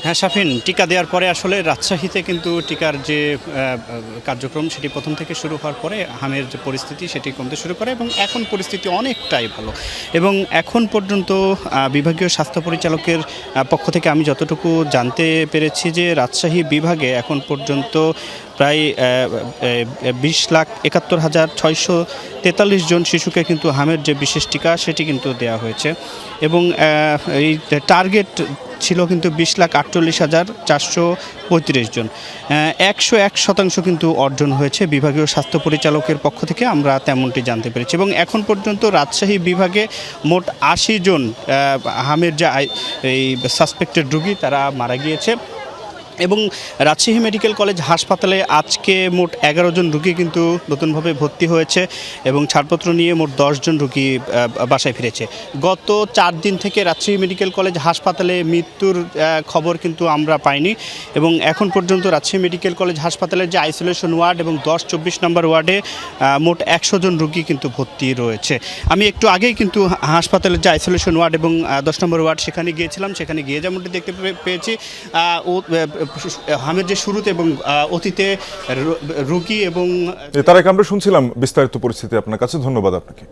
হ্যাঁ শাফিন, টিকা দেওয়ার পরে আসলে রাজশাহীতে কিন্তু টিকার যে কার্যক্রম সেটি প্রথম থেকে শুরু হওয়ার পরে হামের যে পরিস্থিতি সেটি কমতে শুরু করে এবং এখন পরিস্থিতি অনেকটাই ভালো। এবং এখন পর্যন্ত বিভাগীয় স্বাস্থ্য পরিচালকের পক্ষ থেকে আমি যতটুকু জানতে পেরেছি যে রাজশাহী বিভাগে এখন পর্যন্ত প্রায় 20,71,643 জন শিশুকে কিন্তু হামের যে বিশেষ টিকা সেটি কিন্তু দেওয়া হয়েছে এবং এই টার্গেট ছিল কিন্তু 20,48,435 জন। 101% কিন্তু অর্জন হয়েছে বিভাগীয় স্বাস্থ্য পরিচালকের পক্ষ থেকে, আমরা তেমনটি জানতে পেরেছি। এবং এখন পর্যন্ত রাজশাহী বিভাগে মোট 80 জন হামের যে এই সাসপেক্টেড রোগী তারা মারা গিয়েছে এবং রাজশাহী মেডিকেল কলেজ হাসপাতালে আজকে মোট 11 জন রোগী কিন্তু নতুনভাবে ভর্তি হয়েছে এবং ছাড়পত্র নিয়ে মোট 10 জন রোগী বাসায় ফিরেছে। গত 4 দিন থেকে রাজশাহী মেডিকেল কলেজ হাসপাতালে মৃত্যুর খবর কিন্তু আমরা পাইনি এবং এখন পর্যন্ত রাজশাহী মেডিকেল কলেজ হাসপাতালের যে আইসোলেশন ওয়ার্ড এবং 10-24 নম্বর ওয়ার্ডে মোট 100 জন রোগী কিন্তু ভর্তি রয়েছে। আমি একটু আগেই কিন্তু হাসপাতালের যে আইসোলেশন ওয়ার্ড এবং 10 নম্বর ওয়ার্ড সেখানে গিয়েছিলাম, সেখানে গিয়ে যেমনটি দেখতে পেয়েছি হামের যে শুরুতে এবং অতীতে রোগী এবং তার আগে আমরা শুনছিলাম বিস্তারিত পরিস্থিতি আপনার কাছে। ধন্যবাদ আপনাকে।